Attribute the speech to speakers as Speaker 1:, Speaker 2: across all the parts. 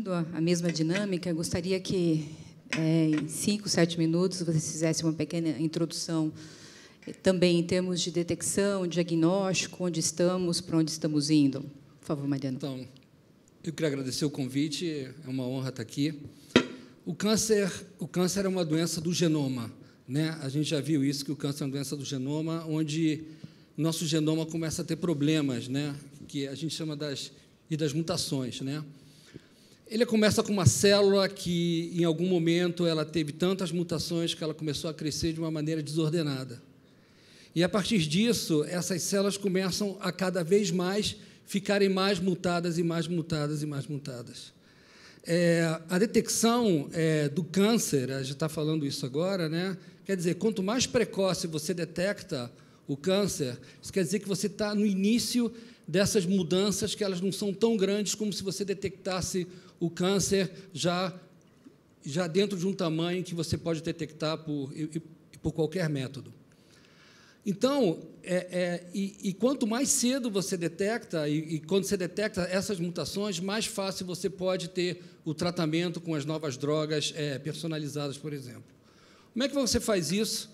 Speaker 1: seguindo a mesma dinâmica, eu gostaria que, em 5, 7 minutos, você fizesse uma pequena introdução, também em termos de detecção, diagnóstico, onde estamos, para onde estamos indo. Por favor, Mariana.
Speaker 2: Então, eu queria agradecer o convite, é uma honra estar aqui. O câncer é uma doença do genoma, né? A gente já viu isso, que o câncer é uma doença do genoma, onde nosso genoma começa a ter problemas, né? Que a gente chama das mutações, né? Ele começa com uma célula que, em algum momento, ela teve tantas mutações que ela começou a crescer de uma maneira desordenada. E, a partir disso, essas células começam a, cada vez mais, ficarem mais mutadas e mais mutadas e mais mutadas. A detecção do câncer, a gente está falando isso agora, né? Quer dizer, quanto mais precoce você detecta o câncer, isso quer dizer que você está no início dessas mudanças, que elas não são tão grandes como se você detectasse o câncer já dentro de um tamanho que você pode detectar por qualquer método. Então, quanto mais cedo você detecta, e quando você detecta essas mutações, mais fácil você pode ter o tratamento com as novas drogas personalizadas, por exemplo. Como é que você faz isso?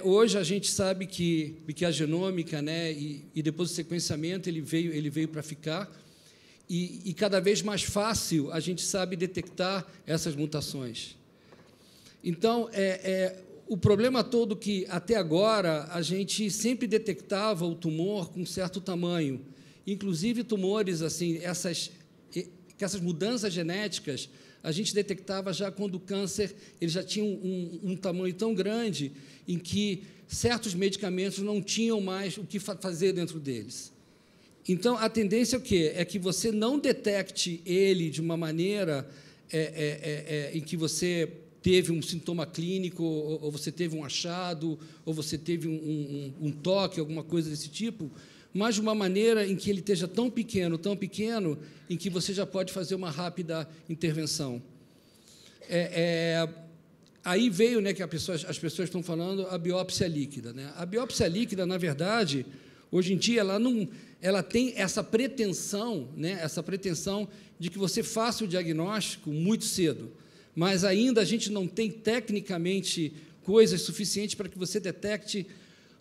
Speaker 2: Hoje a gente sabe que a genômica, né, e depois o sequenciamento, ele veio para ficar, e cada vez mais fácil a gente sabe detectar essas mutações. Então, o problema todo que, até agora, a gente sempre detectava o tumor com certo tamanho, inclusive tumores, assim, essas mudanças genéticas, a gente detectava já quando o câncer ele já tinha um tamanho tão grande em que certos medicamentos não tinham mais o que fazer dentro deles. Então, a tendência é o quê? É que você não detecte ele de uma maneira em que você teve um sintoma clínico, ou você teve um achado, ou você teve um toque, alguma coisa desse tipo, mas de uma maneira em que ele esteja tão pequeno, em que você já pode fazer uma rápida intervenção. Aí veio, né, que as pessoas estão falando, a biópsia líquida, né? A biópsia líquida, na verdade, hoje em dia, ela tem essa pretensão, né, de que você faça o diagnóstico muito cedo, mas ainda a gente não tem, tecnicamente, coisas suficientes para que você detecte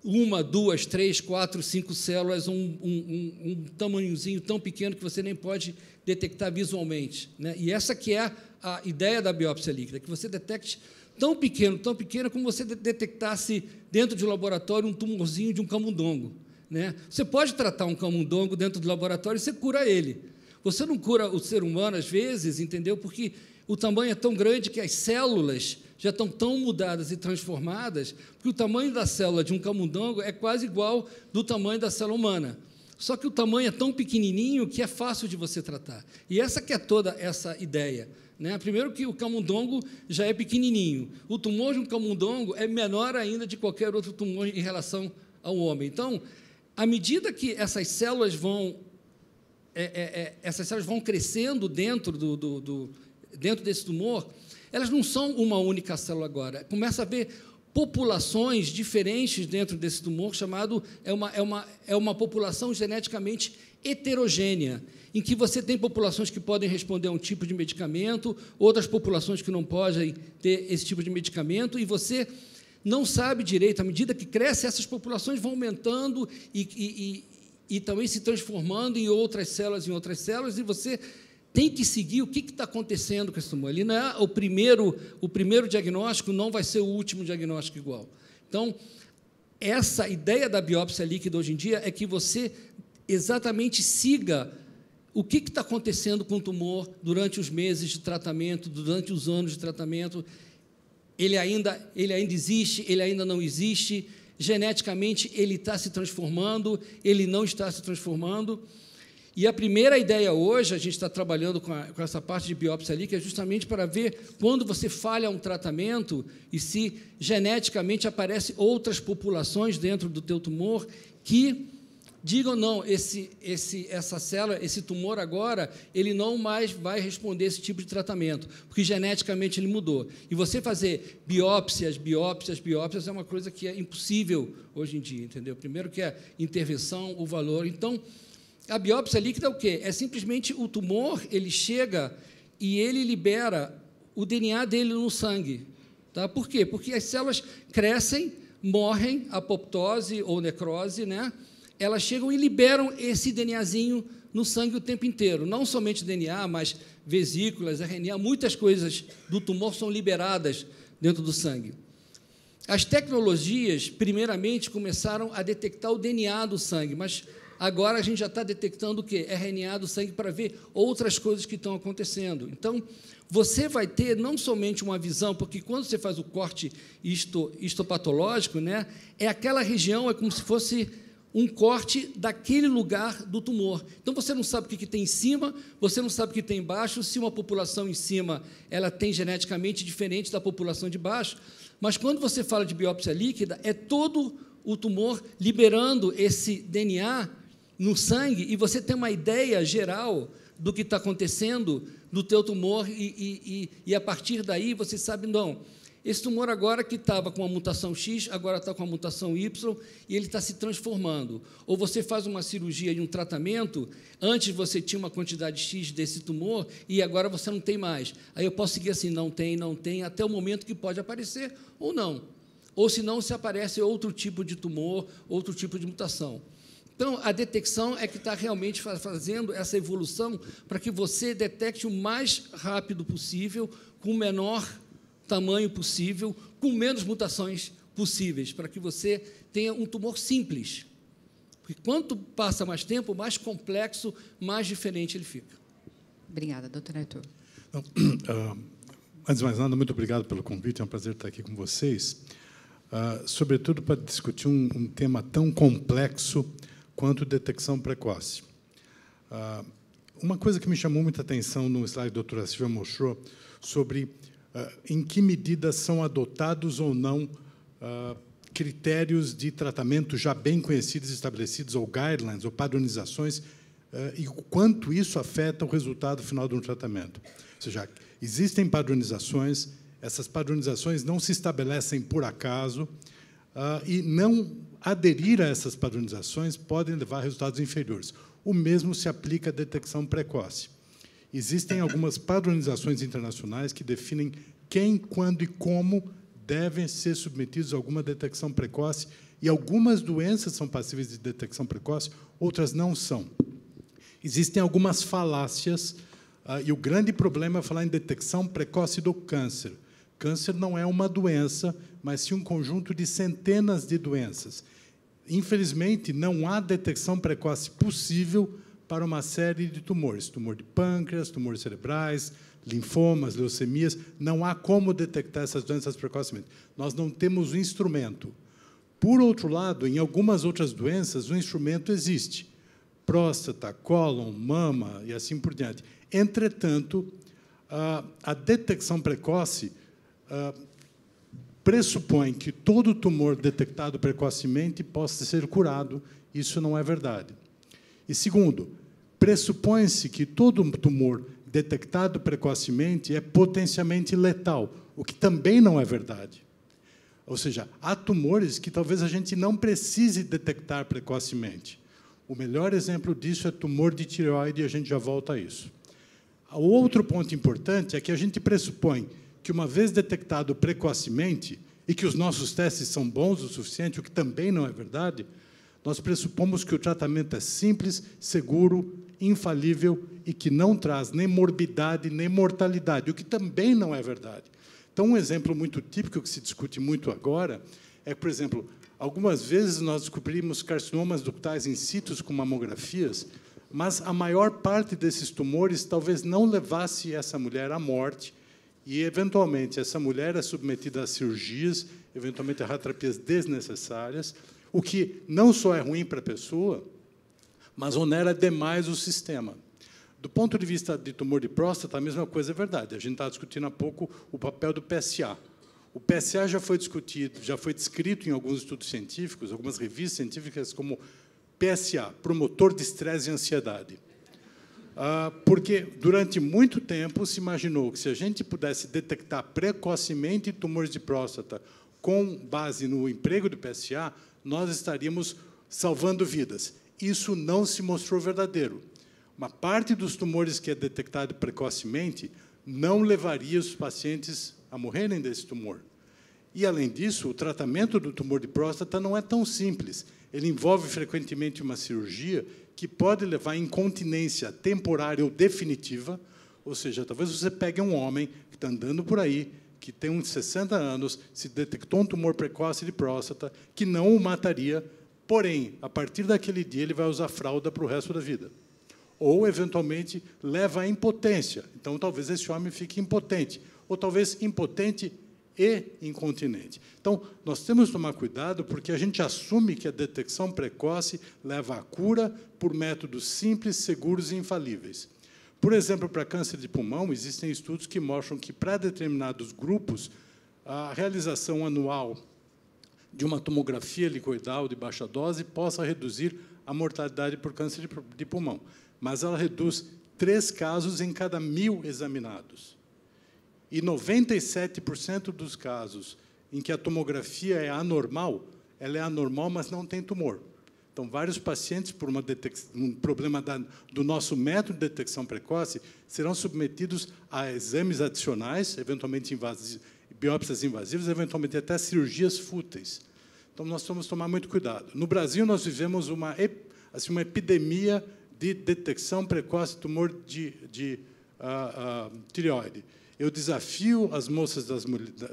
Speaker 2: 1, 2, 3, 4, 5 células, um tamanhozinho tão pequeno que você nem pode detectar visualmente, né? E essa que é a ideia da biópsia líquida, que você detecte tão pequeno como você detectasse dentro de um laboratório um tumorzinho de um camundongo, né? Você pode tratar um camundongo dentro do laboratório e você cura ele. Você não cura o ser humano, às vezes, entendeu? Porque o tamanho é tão grande que as células já estão tão mudadas e transformadas, que o tamanho da célula de um camundongo é quase igual do tamanho da célula humana. Só que o tamanho é tão pequenininho que é fácil de você tratar. E essa que é toda essa ideia, né? Primeiro que o camundongo já é pequenininho. O tumor de um camundongo é menor ainda de qualquer outro tumor em relação ao homem. Então, à medida que essas células vão crescendo dentro desse tumor, elas não são uma única célula agora. Começa a haver populações diferentes dentro desse tumor, chamado é uma população geneticamente heterogênea, em que você tem populações que podem responder a um tipo de medicamento, outras populações que não podem ter esse tipo de medicamento, e você não sabe direito, à medida que cresce, essas populações vão aumentando e também se transformando em outras células, e você tem que seguir o que está acontecendo com esse tumor. Ele não é o primeiro diagnóstico, não vai ser o último diagnóstico igual. Então, essa ideia da biópsia líquida hoje em dia é que você exatamente siga o que está acontecendo com o tumor durante os meses de tratamento, durante os anos de tratamento. Ele ainda existe, ele ainda não existe, geneticamente ele está se transformando, ele não está se transformando. E a primeira ideia hoje, a gente está trabalhando com essa parte de biópsia líquida, é justamente para ver quando você falha um tratamento e se geneticamente aparecem outras populações dentro do teu tumor que digam, não, essa célula, esse tumor agora, ele não mais vai responder esse tipo de tratamento, porque geneticamente ele mudou. E você fazer biópsias é uma coisa que é impossível hoje em dia, entendeu? Primeiro que é intervenção, o valor. Então, a biópsia líquida é o quê? É simplesmente o tumor, ele chega e ele libera o DNA dele no sangue. Tá? Por quê? Porque as células crescem, morrem, apoptose ou necrose, né? Elas chegam e liberam esse DNAzinho no sangue o tempo inteiro. Não somente DNA, mas vesículas, RNA, muitas coisas do tumor são liberadas dentro do sangue. As tecnologias, primeiramente, começaram a detectar o DNA do sangue, mas agora a gente já está detectando o quê? RNA do sangue para ver outras coisas que estão acontecendo. Então, você vai ter não somente uma visão, porque quando você faz o corte histopatológico, né, é aquela região, é como se fosse um corte daquele lugar do tumor. Então, você não sabe o que tem em cima, você não sabe o que tem embaixo, se uma população em cima ela tem geneticamente diferente da população de baixo, mas quando você fala de biópsia líquida, é todo o tumor liberando esse DNA no sangue e você tem uma ideia geral do que está acontecendo no teu tumor e a partir daí você sabe, não, esse tumor agora que estava com a mutação X, agora está com a mutação Y e ele está se transformando. Ou você faz uma cirurgia e um tratamento, antes você tinha uma quantidade X desse tumor e agora você não tem mais. Aí eu posso seguir assim, não tem, até o momento que pode aparecer ou não. Ou, se não, se aparece outro tipo de tumor, outro tipo de mutação. Então, a detecção é que está realmente fazendo essa evolução para que você detecte o mais rápido possível, com o menor tamanho possível, com menos mutações possíveis, para que você tenha um tumor simples. Porque quanto passa mais tempo, mais complexo, mais diferente ele fica.
Speaker 1: Obrigada, doutor Arthur.
Speaker 3: Antes de mais nada, muito obrigado pelo convite, é um prazer estar aqui com vocês, sobretudo para discutir um tema tão complexo quanto detecção precoce. Uma coisa que me chamou muita atenção no slide que a doutora Silvia mostrou sobre em que medida são adotados ou não critérios de tratamento já bem conhecidos, estabelecidos, ou guidelines, ou padronizações, e o quanto isso afeta o resultado final de um tratamento. Ou seja, existem padronizações, essas padronizações não se estabelecem por acaso, e não aderir a essas padronizações podem levar a resultados inferiores. O mesmo se aplica à detecção precoce. Existem algumas padronizações internacionais que definem quem, quando e como devem ser submetidos a alguma detecção precoce, e algumas doenças são passíveis de detecção precoce, outras não são. Existem algumas falácias, e o grande problema é falar em detecção precoce do câncer. Câncer não é uma doença, mas sim um conjunto de centenas de doenças. Infelizmente, não há detecção precoce possível para uma série de tumores. Tumor de pâncreas, tumores cerebrais, linfomas, leucemias. Não há como detectar essas doenças precocemente. Nós não temos o instrumento. Por outro lado, em algumas outras doenças, o instrumento existe. Próstata, cólon, mama e assim por diante. Entretanto, a detecção precoce pressupõe que todo tumor detectado precocemente possa ser curado. Isso não é verdade. E, segundo, pressupõe-se que todo tumor detectado precocemente é potencialmente letal, o que também não é verdade. Ou seja, há tumores que talvez a gente não precise detectar precocemente. O melhor exemplo disso é tumor de tireoide, e a gente já volta a isso. O outro ponto importante é que a gente pressupõe que, uma vez detectado precocemente, e que os nossos testes são bons o suficiente, o que também não é verdade, nós pressupomos que o tratamento é simples, seguro, infalível e que não traz nem morbidade, nem mortalidade, o que também não é verdade. Então, um exemplo muito típico que se discute muito agora é, por exemplo, algumas vezes nós descobrimos carcinomas ductais in situ com mamografias, mas a maior parte desses tumores talvez não levasse essa mulher à morte, e, eventualmente, essa mulher é submetida a cirurgias, eventualmente a radioterapias desnecessárias, o que não só é ruim para a pessoa, mas onera demais o sistema. Do ponto de vista de tumor de próstata, a mesma coisa é verdade. A gente está discutindo há pouco o papel do PSA. O PSA já foi discutido, já foi descrito em alguns estudos científicos, algumas revistas científicas, como PSA, promotor de estresse e ansiedade. Porque, durante muito tempo, se imaginou que, se a gente pudesse detectar precocemente tumores de próstata com base no emprego do PSA, nós estaríamos salvando vidas. Isso não se mostrou verdadeiro. Uma parte dos tumores que é detectado precocemente não levaria os pacientes a morrerem desse tumor. E, além disso, o tratamento do tumor de próstata não é tão simples. Ele envolve, frequentemente, uma cirurgia que pode levar à incontinência temporária ou definitiva, ou seja, talvez você pegue um homem que está andando por aí, que tem uns 60 anos, se detectou um tumor precoce de próstata, que não o mataria, porém, a partir daquele dia, ele vai usar fralda para o resto da vida. Ou, eventualmente, leva à impotência. Então, talvez esse homem fique impotente, ou talvez impotente e incontinente. Então, nós temos que tomar cuidado, porque a gente assume que a detecção precoce leva à cura por métodos simples, seguros e infalíveis. Por exemplo, para câncer de pulmão, existem estudos que mostram que, para determinados grupos, a realização anual de uma tomografia helicoidal de baixa dose possa reduzir a mortalidade por câncer de pulmão. Mas ela reduz 3 casos em cada 1.000 examinados. E 97% dos casos em que a tomografia é anormal, ela é anormal, mas não tem tumor. Então, vários pacientes, por um problema do nosso método de detecção precoce, serão submetidos a exames adicionais, eventualmente biópsias invasivas, eventualmente até cirurgias fúteis. Então, nós temos que tomar muito cuidado. No Brasil, nós vivemos uma epidemia de detecção precoce de tumor de tireoide. Eu desafio as moças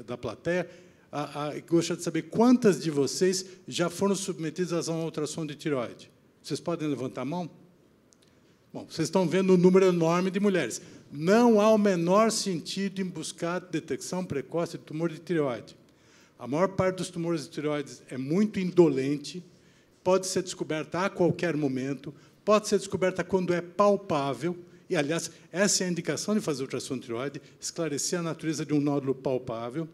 Speaker 3: da plateia gostaria de saber quantas de vocês já foram submetidas a uma ultrassom de tireoide. Vocês podem levantar a mão? Bom, vocês estão vendo um número enorme de mulheres. Não há o menor sentido em buscar detecção precoce de tumor de tireoide. A maior parte dos tumores de tireoide é muito indolente, pode ser descoberta a qualquer momento, pode ser descoberta quando é palpável, e, aliás, essa é a indicação de fazer ultrassom de tireoide, esclarecer a natureza de um nódulo palpável.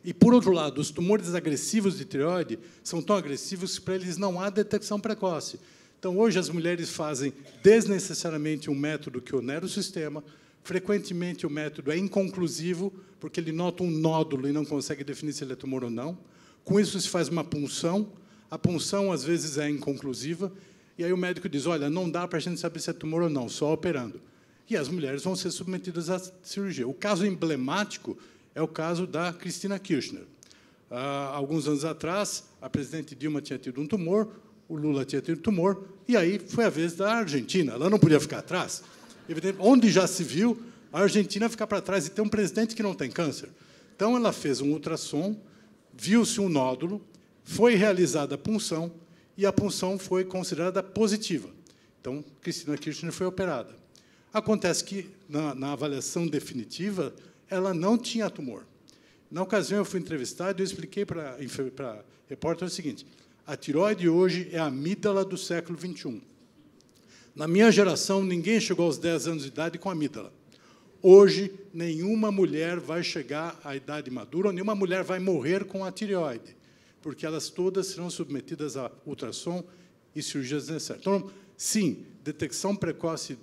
Speaker 3: E, por outro lado, os tumores agressivos de tireoide são tão agressivos que, para eles, não há detecção precoce. Então, hoje, as mulheres fazem desnecessariamente um método que onera o sistema. Frequentemente, o método é inconclusivo, porque ele nota um nódulo e não consegue definir se ele é tumor ou não. Com isso, se faz uma punção. A punção, às vezes, é inconclusiva. E aí o médico diz, olha, não dá para a gente saber se é tumor ou não, só operando. E as mulheres vão ser submetidas à cirurgia. O caso emblemático é o caso da Cristina Kirchner. Alguns anos atrás, a presidente Dilma tinha tido um tumor, o Lula tinha tido tumor, e aí foi a vez da Argentina. Ela não podia ficar atrás. Onde já se viu a Argentina ficar para trás e ter um presidente que não tem câncer. Então, ela fez um ultrassom, viu-se um nódulo, foi realizada a punção, e a punção foi considerada positiva. Então, Cristina Kirchner foi operada. Acontece que, na avaliação definitiva, ela não tinha tumor. Na ocasião, eu fui entrevistado e eu expliquei para a repórter o seguinte, a tireoide hoje é a amígdala do século XXI. Na minha geração, ninguém chegou aos 10 anos de idade com amígdala. Hoje, nenhuma mulher vai chegar à idade madura, ou nenhuma mulher vai morrer com a tireoide, porque elas todas serão submetidas a ultrassom e cirurgias necessárias. Então, sim, detecção precoce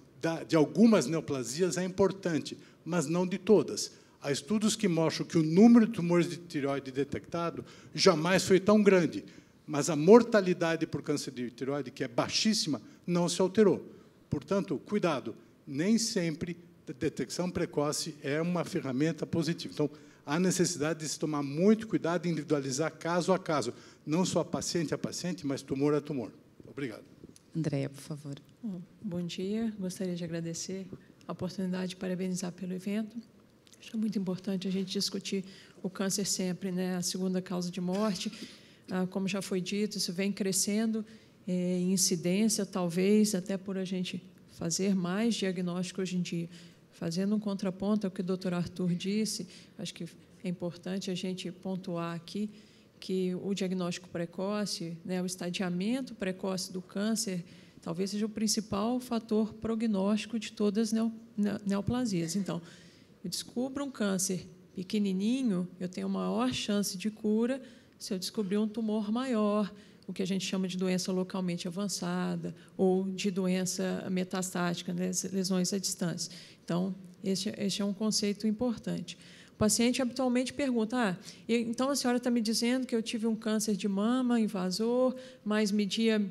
Speaker 3: de algumas neoplasias é importante, mas não de todas. Há estudos que mostram que o número de tumores de tireoide detectado jamais foi tão grande, mas a mortalidade por câncer de tireoide, que é baixíssima, não se alterou. Portanto, cuidado, nem sempre a detecção precoce é uma ferramenta positiva. Então, há necessidade de se tomar muito cuidado e individualizar caso a caso, não só paciente a paciente, mas tumor a tumor. Obrigado.
Speaker 1: Andréia, por favor.
Speaker 4: Bom dia. Gostaria de agradecer a oportunidade de parabenizar pelo evento. Acho muito importante a gente discutir o câncer sempre, né? A segunda causa de morte. Como já foi dito, isso vem crescendo em incidência, talvez até por a gente fazer mais diagnóstico hoje em dia. Fazendo um contraponto ao que o doutor Arthur disse, acho que é importante a gente pontuar aqui que o diagnóstico precoce, né, o estadiamento precoce do câncer, talvez seja o principal fator prognóstico de todas as neoplasias. Então, eu descubro um câncer pequenininho, eu tenho maior chance de cura se eu descobrir um tumor maior, o que a gente chama de doença localmente avançada ou de doença metastática, né, lesões à distância. Então, este é um conceito importante. O paciente habitualmente pergunta, então a senhora está me dizendo que eu tive um câncer de mama invasor, mas media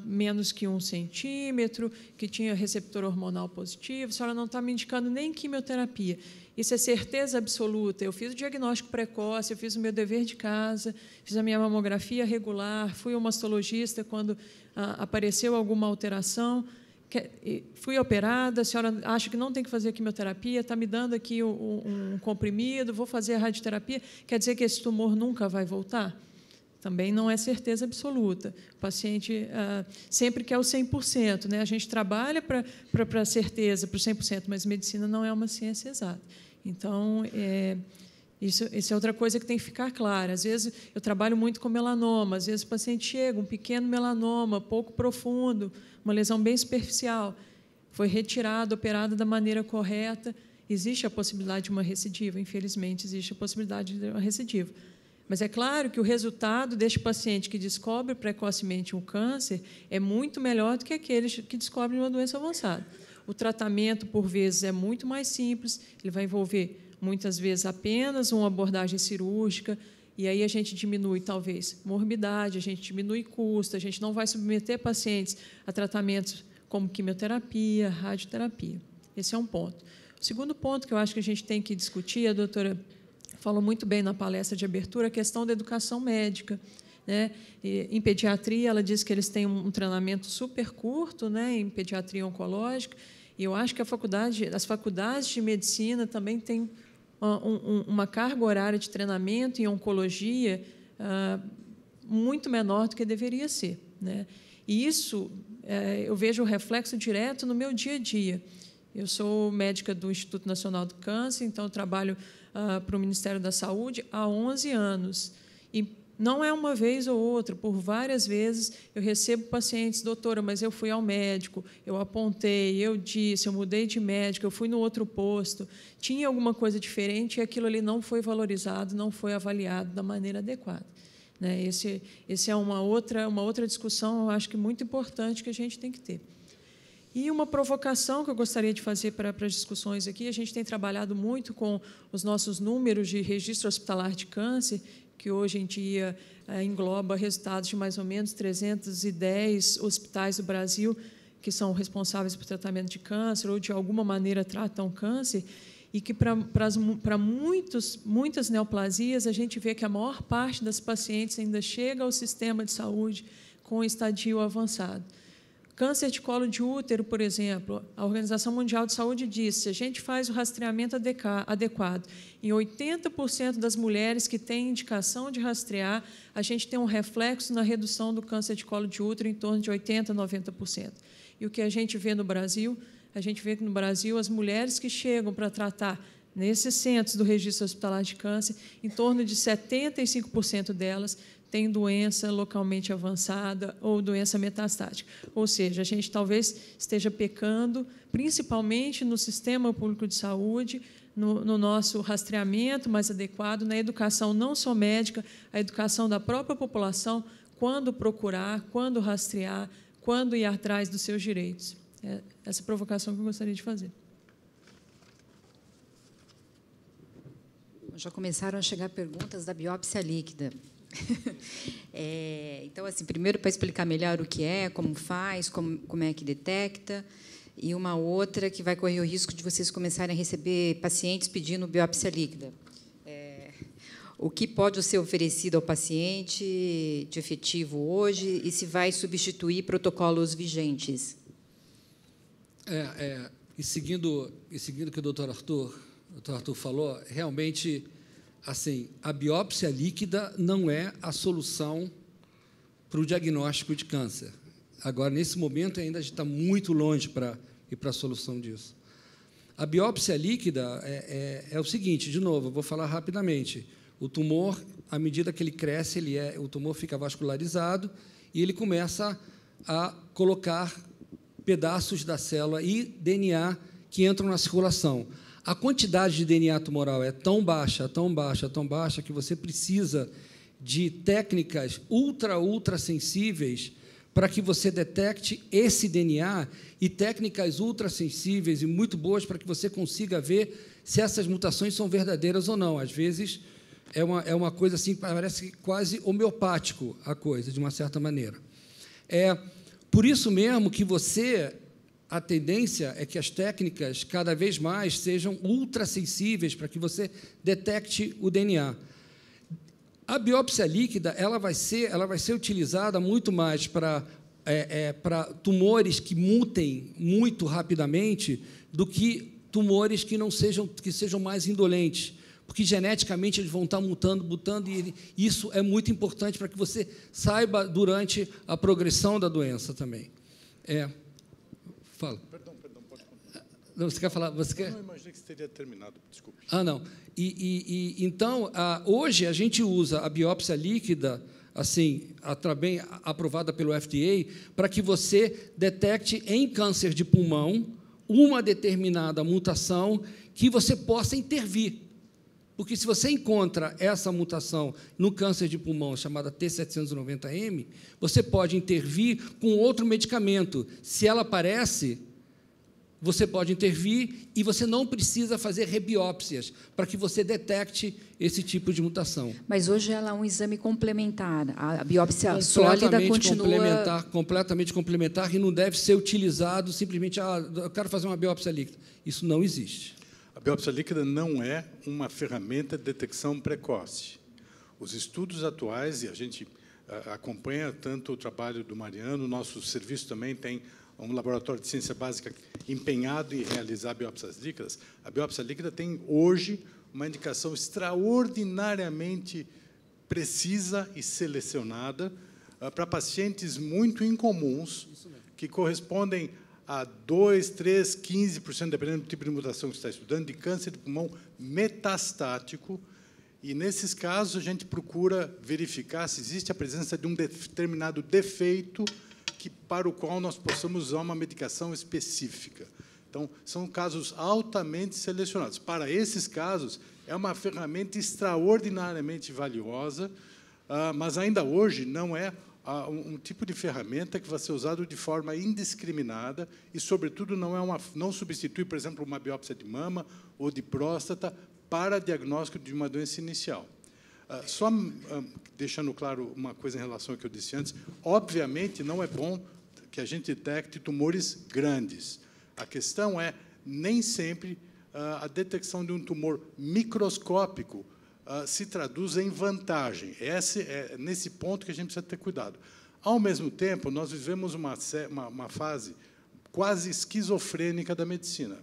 Speaker 4: menos que 1 centímetro, que tinha receptor hormonal positivo, a senhora não está me indicando nem quimioterapia. Isso é certeza absoluta. Eu fiz o diagnóstico precoce, eu fiz o meu dever de casa, fiz a minha mamografia regular, fui ao mastologista quando apareceu alguma alteração, fui operada, a senhora acha que não tem que fazer quimioterapia, está me dando aqui um comprimido, vou fazer a radioterapia, quer dizer que esse tumor nunca vai voltar? Também não é certeza absoluta. O paciente sempre quer o 100%. Né? A gente trabalha para a certeza, para o 100%, mas medicina não é uma ciência exata. Então, isso é outra coisa que tem que ficar clara. Às vezes, eu trabalho muito com melanoma. Às vezes, o paciente chega, um pequeno melanoma, pouco profundo, uma lesão bem superficial, foi retirado, operado da maneira correta. Existe a possibilidade de uma recidiva. Infelizmente, existe a possibilidade de uma recidiva. Mas é claro que o resultado deste paciente que descobre precocemente um câncer é muito melhor do que aqueles que descobrem uma doença avançada. O tratamento, por vezes, é muito mais simples, ele vai envolver, muitas vezes, apenas uma abordagem cirúrgica, e aí a gente diminui, talvez, morbidade, a gente diminui custo, a gente não vai submeter pacientes a tratamentos como quimioterapia, radioterapia. Esse é um ponto. O segundo ponto que eu acho que a gente tem que discutir, a doutora falou muito bem na palestra de abertura, a questão da educação médica. Né? Em pediatria, ela diz que eles têm um treinamento super curto, né, em pediatria oncológica, e eu acho que as faculdades de medicina também têm uma carga horária de treinamento em oncologia muito menor do que deveria ser. Né? E isso, eu vejo o reflexo direto no meu dia a dia. Eu sou médica do Instituto Nacional do Câncer, então eu trabalho para o Ministério da Saúde há 11 anos. E não é uma vez ou outra, por várias vezes eu recebo pacientes, doutora, mas eu fui ao médico, eu apontei, eu disse, eu mudei de médico, eu fui no outro posto, tinha alguma coisa diferente e aquilo ali não foi valorizado, não foi avaliado da maneira adequada. Né? Esse é uma outra discussão, eu acho que muito importante que a gente tem que ter. E uma provocação que eu gostaria de fazer para as discussões aqui, a gente tem trabalhado muito com os nossos números de registro hospitalar de câncer, que hoje em dia engloba resultados de mais ou menos 310 hospitais do Brasil que são responsáveis por tratamento de câncer ou, de alguma maneira, tratam câncer, e que, para muitas neoplasias, a gente vê que a maior parte das pacientes ainda chega ao sistema de saúde com estadio avançado. Câncer de colo de útero, por exemplo, a Organização Mundial de Saúde diz que se a gente faz o rastreamento adequado em 80% das mulheres que têm indicação de rastrear, a gente tem um reflexo na redução do câncer de colo de útero em torno de 80% a 90%. E o que a gente vê no Brasil? A gente vê que no Brasil as mulheres que chegam para tratar nesses centros do registro hospitalar de câncer, em torno de 75% delas tem doença localmente avançada ou doença metastática. Ou seja, a gente talvez esteja pecando, principalmente no sistema público de saúde, no nosso rastreamento mais adequado, na educação não só médica, a educação da própria população, quando procurar, quando rastrear, quando ir atrás dos seus direitos. É essa provocação que eu gostaria de fazer.
Speaker 1: Já começaram a chegar perguntas da biópsia líquida. Então, assim, primeiro, para explicar melhor o que é, como faz, como é que detecta, e uma outra que vai correr o risco de vocês começarem a receber pacientes pedindo biópsia líquida. O que pode ser oferecido ao paciente de efetivo hoje e se vai substituir protocolos vigentes?
Speaker 2: E seguindo o que o doutor Arthur falou, realmente, assim, a biópsia líquida não é a solução para o diagnóstico de câncer. Agora, nesse momento, ainda a gente está muito longe para ir para a solução disso. A biópsia líquida é o seguinte, de novo, eu vou falar rapidamente. O tumor, à medida que ele cresce, o tumor fica vascularizado e ele começa a colocar pedaços da célula e DNA que entram na circulação. A quantidade de DNA tumoral é tão baixa, tão baixa, tão baixa, que você precisa de técnicas ultra sensíveis para que você detecte esse DNA e técnicas ultrassensíveis e muito boas para que você consiga ver se essas mutações são verdadeiras ou não. Às vezes, é uma coisa assim, parece quase homeopático a coisa, de uma certa maneira. Por isso mesmo que a tendência é que as técnicas cada vez mais sejam ultrassensíveis para que você detecte o DNA. A biópsia líquida ela vai ser utilizada muito mais para tumores que mutem muito rapidamente do que tumores que sejam mais indolentes, porque geneticamente eles vão estar mutando, e isso é muito importante para que você saiba durante a progressão da doença também. Fala. Perdão, pode continuar. Não, você quer falar? Você quer?
Speaker 3: Não, eu imaginei que você teria terminado, desculpe.
Speaker 2: Não. Então, hoje a gente usa a biópsia líquida, assim, bem aprovada pelo FDA, para que você detecte em câncer de pulmão uma determinada mutação que você possa intervir. Porque, se você encontra essa mutação no câncer de pulmão, chamada T790M, você pode intervir com outro medicamento. Se ela aparece, você pode intervir e você não precisa fazer rebiópsias para que você detecte esse tipo de mutação.
Speaker 1: Mas hoje ela é um exame complementar. A biópsia sólida continua...
Speaker 2: Completamente complementar, e não deve ser utilizado simplesmente, eu quero fazer uma biópsia líquida. Isso não existe.
Speaker 3: A biópsia líquida não é uma ferramenta de detecção precoce. Os estudos atuais, e a gente acompanha tanto o trabalho do Mariano, o nosso serviço também tem um laboratório de ciência básica empenhado em realizar biópsias líquidas. A biópsia líquida tem, hoje, uma indicação extraordinariamente precisa e selecionada para pacientes muito incomuns, que correspondem a 2, 3, 15%, dependendo do tipo de mutação que você está estudando, de câncer de pulmão metastático. E, nesses casos, a gente procura verificar se existe a presença de um determinado defeito para o qual nós possamos usar uma medicação específica. Então, são casos altamente selecionados. Para esses casos, é uma ferramenta extraordinariamente valiosa, mas ainda hoje não é um tipo de ferramenta que vai ser usado de forma indiscriminada e, sobretudo, não substitui, por exemplo, uma biópsia de mama ou de próstata para diagnóstico de uma doença inicial. Só deixando claro uma coisa em relação ao que eu disse antes, obviamente não é bom que a gente detecte tumores grandes. A questão é, nem sempre a detecção de um tumor microscópico se traduz em vantagem. É nesse ponto que a gente precisa ter cuidado. Ao mesmo tempo, nós vivemos uma fase quase esquizofrênica da medicina.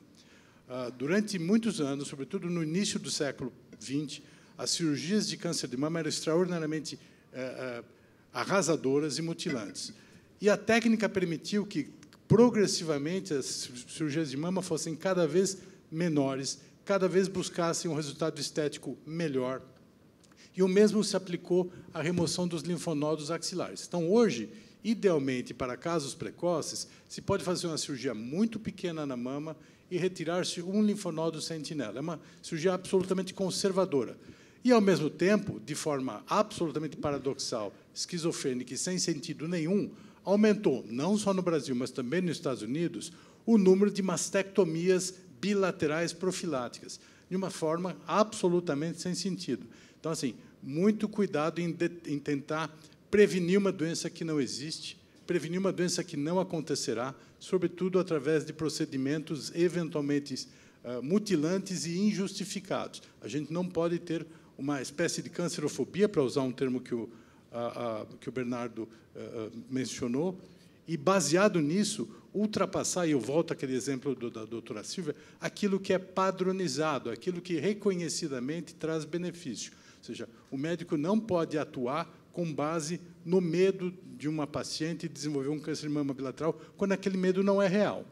Speaker 3: Durante muitos anos, sobretudo no início do século XX, as cirurgias de câncer de mama eram extraordinariamente arrasadoras e mutilantes. E a técnica permitiu que, progressivamente, as cirurgias de mama fossem cada vez menores, cada vez buscassem um resultado estético melhor. E o mesmo se aplicou à remoção dos linfonodos axilares. Então, hoje, idealmente, para casos precoces, se pode fazer uma cirurgia muito pequena na mama e retirar-se um linfonodo sentinela. É uma cirurgia absolutamente conservadora. E, ao mesmo tempo, de forma absolutamente paradoxal, esquizofrênica e sem sentido nenhum, aumentou, não só no Brasil, mas também nos Estados Unidos, o número de mastectomias bilaterais profiláticas, de uma forma absolutamente sem sentido. Então, assim, muito cuidado em tentar prevenir uma doença que não existe, prevenir uma doença que não acontecerá, sobretudo através de procedimentos eventualmente mutilantes e injustificados. A gente não pode ter uma espécie de cancerofobia, para usar um termo que o Bernardo mencionou, e, baseado nisso, ultrapassar, e eu volto àquele exemplo da doutora Silvia, aquilo que é padronizado, aquilo que reconhecidamente traz benefício. Ou seja, o médico não pode atuar com base no medo de uma paciente desenvolver um câncer de mama bilateral, quando aquele medo não é real.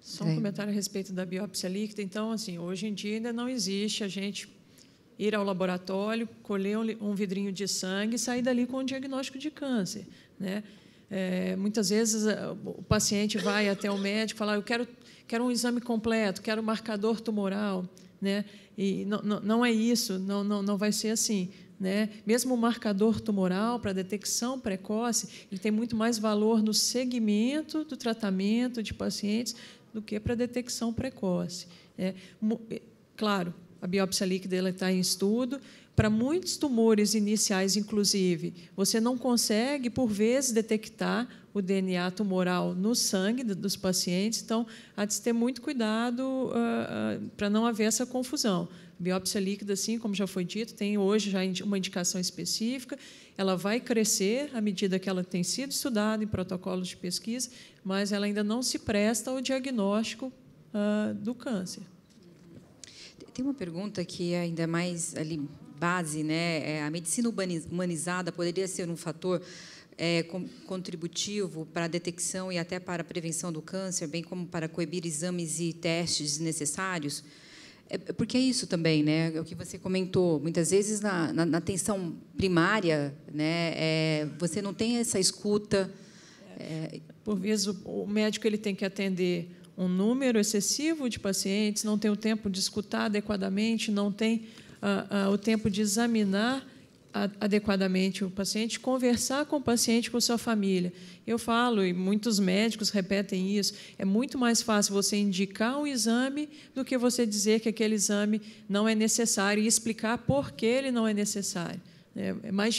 Speaker 4: Só um comentário a respeito da biópsia líquida. Então, assim, hoje em dia ainda não existe a gente ir ao laboratório, colher um vidrinho de sangue e sair dali com um diagnóstico de câncer, né? Muitas vezes o paciente vai até o médico e fala: eu quero um exame completo, quero um marcador tumoral, né? E não é isso, não vai ser assim, né? Mesmo o marcador tumoral para detecção precoce, ele tem muito mais valor no segmento do tratamento de pacientes do que para detecção precoce. Claro, a biópsia líquida está em estudo, para muitos tumores iniciais, inclusive, você não consegue, por vezes, detectar o DNA tumoral no sangue dos pacientes. Então, há de se ter muito cuidado para não haver essa confusão. Biópsia líquida, assim, como já foi dito, tem hoje já uma indicação específica. Ela vai crescer à medida que ela tem sido estudada em protocolos de pesquisa, mas ela ainda não se presta ao diagnóstico do câncer.
Speaker 1: Tem uma pergunta que é ainda mais ali base, né? A medicina humanizada poderia ser um fator contributivo para a detecção e até para a prevenção do câncer, bem como para coibir exames e testes necessários? Porque é isso também, né? É o que você comentou. Muitas vezes, na atenção primária, né, você não tem essa escuta.
Speaker 4: Por vezes, o médico ele tem que atender um número excessivo de pacientes, não tem o tempo de escutar adequadamente, não tem o tempo de examinar adequadamente o paciente, conversar com o paciente, com sua família. Eu falo, e muitos médicos repetem isso, é muito mais fácil você indicar um exame do que você dizer que aquele exame não é necessário e explicar por que ele não é necessário. É mais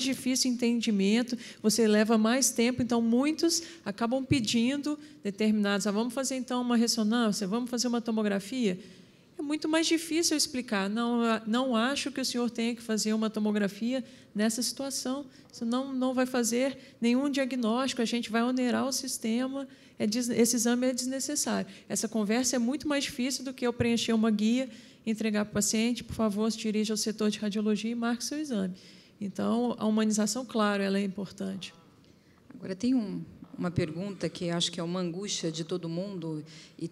Speaker 4: difícil entendimento, você leva mais tempo, então muitos acabam pedindo determinados, vamos fazer então uma ressonância, vamos fazer uma tomografia. É muito mais difícil eu explicar. Não acho que o senhor tenha que fazer uma tomografia nessa situação. Isso não vai fazer nenhum diagnóstico, a gente vai onerar o sistema, esse exame é desnecessário. Essa conversa é muito mais difícil do que eu preencher uma guia, entregar para o paciente, por favor, se dirija ao setor de radiologia e marque seu exame. Então, a humanização, claro, ela é importante.
Speaker 1: Agora, tem uma pergunta que acho que é uma angústia de todo mundo, e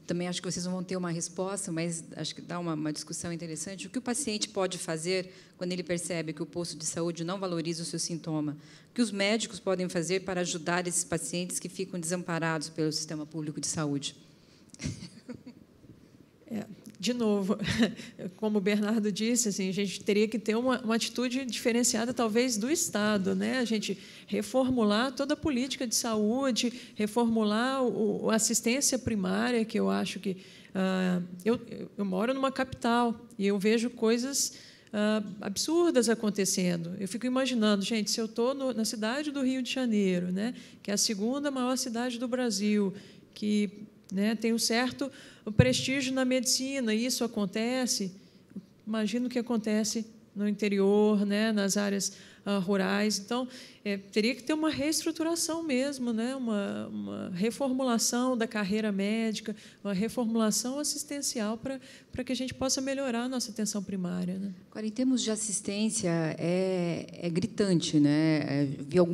Speaker 1: também acho que vocês não vão ter uma resposta, mas acho que dá uma discussão interessante. O que o paciente pode fazer quando ele percebe que o posto de saúde não valoriza o seu sintoma? O que os médicos podem fazer para ajudar esses pacientes que ficam desamparados pelo sistema público de saúde?
Speaker 4: De novo, como o Bernardo disse, assim, a gente teria que ter uma atitude diferenciada, talvez, do Estado, né? A gente reformular toda a política de saúde, reformular a assistência primária, que eu acho que... eu moro numa capital e eu vejo coisas absurdas acontecendo. Eu fico imaginando, gente, se eu estou na cidade do Rio de Janeiro, né, que é a segunda maior cidade do Brasil, que, né, tem um certo prestígio na medicina, e isso acontece, imagino o que acontece no interior, né, nas áreas rurais. Então, teria que ter uma reestruturação mesmo, né, uma reformulação da carreira médica, uma reformulação assistencial para que a gente possa melhorar a nossa atenção primária, né?
Speaker 1: Agora, em termos de assistência, é gritante, né?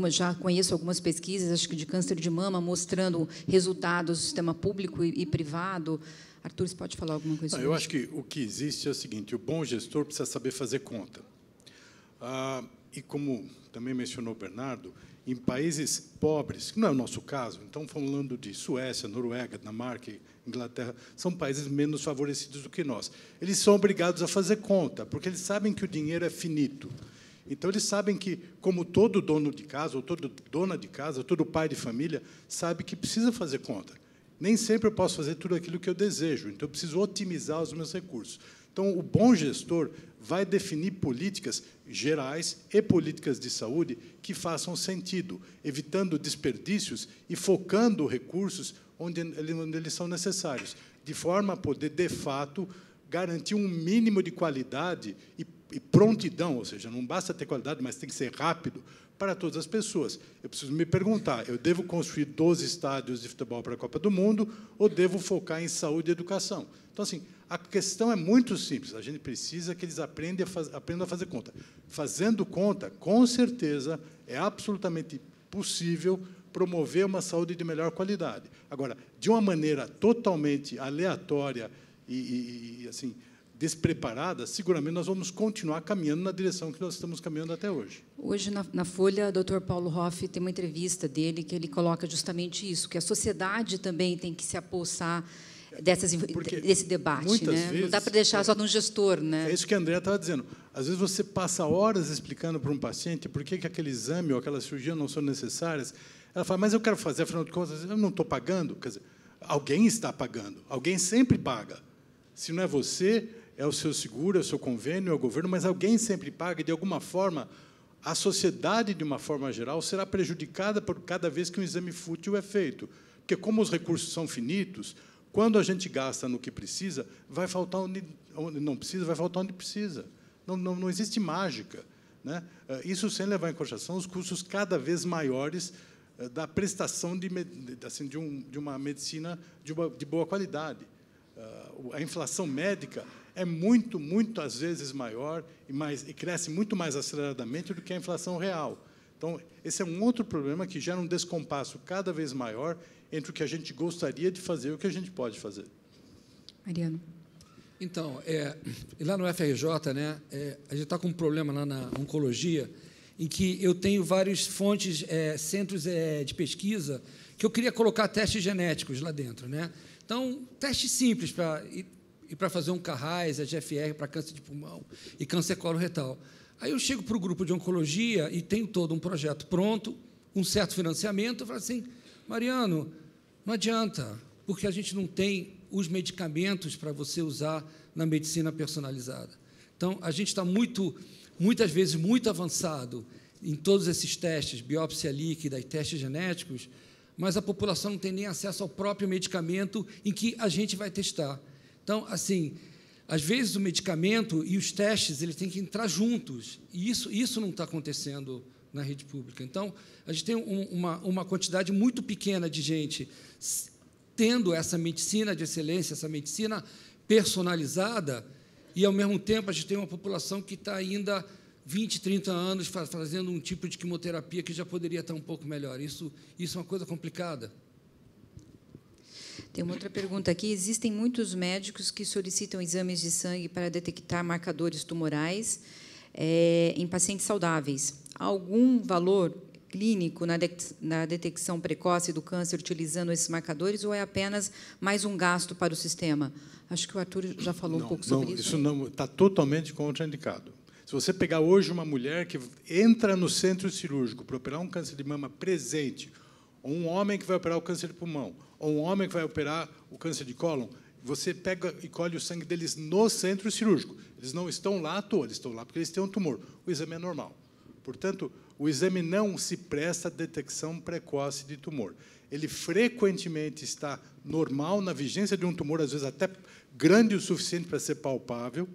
Speaker 1: Já conheço algumas pesquisas, acho que de câncer de mama, mostrando resultados do sistema público e privado. Arthur, você pode falar alguma coisa sobre isso?
Speaker 3: Eu acho que o que existe é o seguinte: o bom gestor precisa saber fazer conta. E, como também mencionou o Bernardo, em países pobres, que não é o nosso caso, então, falando de Suécia, Noruega, Dinamarca, Inglaterra, são países menos favorecidos do que nós. Eles são obrigados a fazer conta, porque eles sabem que o dinheiro é finito. Então, eles sabem que, como todo dono de casa, ou toda dona de casa, ou todo pai de família, sabe que precisa fazer conta. Nem sempre eu posso fazer tudo aquilo que eu desejo, então eu preciso otimizar os meus recursos. Então, o bom gestor vai definir políticas gerais e políticas de saúde que façam sentido, evitando desperdícios e focando recursos onde eles são necessários, de forma a poder, de fato, garantir um mínimo de qualidade e prontidão, ou seja, não basta ter qualidade, mas tem que ser rápido para todas as pessoas. Eu preciso me perguntar, eu devo construir 12 estádios de futebol para a Copa do Mundo ou devo focar em saúde e educação? Então, assim, a questão é muito simples. A gente precisa que eles aprendam a fazer conta. Fazendo conta, com certeza, é absolutamente possível promover uma saúde de melhor qualidade. Agora, de uma maneira totalmente aleatória e assim, despreparada, seguramente nós vamos continuar caminhando na direção que nós estamos caminhando até hoje.
Speaker 1: Hoje, na Folha, o Dr. Paulo Hoff tem uma entrevista dele que ele coloca justamente isso, que a sociedade também tem que se apossar desse debate, né?
Speaker 3: Vezes,
Speaker 1: não dá para deixar só no gestor, né?
Speaker 3: É isso que a Andrea estava dizendo. Às vezes você passa horas explicando para um paciente por que aquele exame ou aquela cirurgia não são necessárias. Ela fala, mas eu quero fazer, afinal de contas, eu não estou pagando. Quer dizer, alguém está pagando, alguém sempre paga. Se não é você, é o seu seguro, é o seu convênio, é o governo, mas alguém sempre paga, e, de alguma forma, a sociedade, de uma forma geral, será prejudicada por cada vez que um exame fútil é feito. Porque, como os recursos são finitos, quando a gente gasta no que precisa, vai faltar onde não precisa, vai faltar onde precisa. Não existe mágica, né? Isso sem levar em consideração os custos cada vez maiores da prestação de uma medicina de boa qualidade. A inflação médica é muitas vezes maior e cresce muito mais aceleradamente do que a inflação real. Então, esse é um outro problema que gera um descompasso cada vez maior entre o que a gente gostaria de fazer e o que a gente pode fazer.
Speaker 1: Mariano.
Speaker 2: Então, lá no FRJ, né, a gente está com um problema lá na oncologia, em que eu tenho várias fontes, centros de pesquisa, que eu queria colocar testes genéticos lá dentro, né? Então, testes simples para fazer um Carrais, a GFR para câncer de pulmão e câncer coloretal. Aí eu chego para o grupo de oncologia e tenho todo um projeto pronto, um certo financiamento, eu falo assim, Mariano, não adianta, porque a gente não tem os medicamentos para você usar na medicina personalizada. Então, a gente está muitas vezes muito avançado em todos esses testes, biópsia líquida e testes genéticos, mas a população não tem nem acesso ao próprio medicamento em que a gente vai testar. Então, assim, às vezes o medicamento e os testes eles têm que entrar juntos, e isso não está acontecendo na rede pública. Então, a gente tem uma quantidade muito pequena de gente tendo essa medicina de excelência, essa medicina personalizada, e, ao mesmo tempo, a gente tem uma população que está ainda 20, 30 anos fazendo um tipo de quimioterapia que já poderia estar um pouco melhor. Isso é uma coisa complicada.
Speaker 1: Tem uma outra pergunta aqui. Existem muitos médicos que solicitam exames de sangue para detectar marcadores tumorais em pacientes saudáveis. Há algum valor clínico na detecção precoce do câncer utilizando esses marcadores, ou é apenas mais um gasto para o sistema? Acho que o Arthur já falou um pouco sobre isso.
Speaker 3: Isso não está totalmente contraindicado. Se você pegar hoje uma mulher que entra no centro cirúrgico para operar um câncer de mama presente, ou um homem que vai operar o câncer de pulmão, ou um homem que vai operar o câncer de cólon, você pega e colhe o sangue deles no centro cirúrgico. Eles não estão lá à toa, eles estão lá porque eles têm um tumor. O exame é normal. Portanto, o exame não se presta à detecção precoce de tumor. Ele frequentemente está normal na vigência de um tumor, às vezes até grande o suficiente para ser palpável,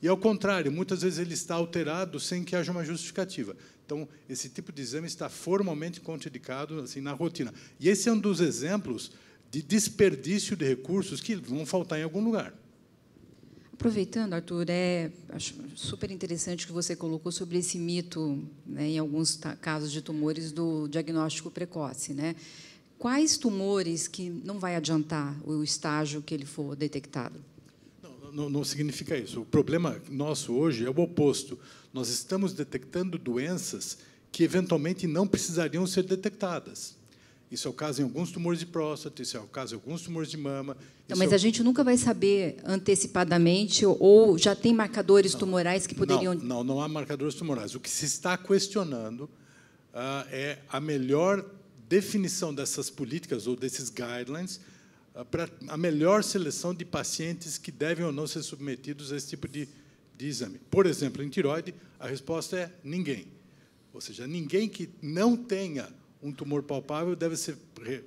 Speaker 3: e, ao contrário, muitas vezes ele está alterado sem que haja uma justificativa. Então, esse tipo de exame está formalmente contraindicado assim, na rotina. E esse é um dos exemplos de desperdício de recursos que vão faltar em algum lugar.
Speaker 1: Aproveitando, Arthur, acho super interessante o que você colocou sobre esse mito, né, em alguns casos de tumores, do diagnóstico precoce, né? Quais tumores que não vai adiantar o estágio que ele for detectado?
Speaker 3: Não significa isso. O problema nosso hoje é o oposto. Nós estamos detectando doenças que, eventualmente, não precisariam ser detectadas. Isso é o caso em alguns tumores de próstata, isso é o caso em alguns tumores de mama.
Speaker 1: Não, mas a gente nunca vai saber antecipadamente, ou já tem marcadores tumorais que poderiam...
Speaker 3: Não há marcadores tumorais. O que se está questionando é a melhor definição dessas políticas ou desses guidelines para a melhor seleção de pacientes que devem ou não ser submetidos a esse tipo de exame. Por exemplo, em tireoide, a resposta é ninguém. Ou seja, ninguém que não tenha um tumor palpável deve ser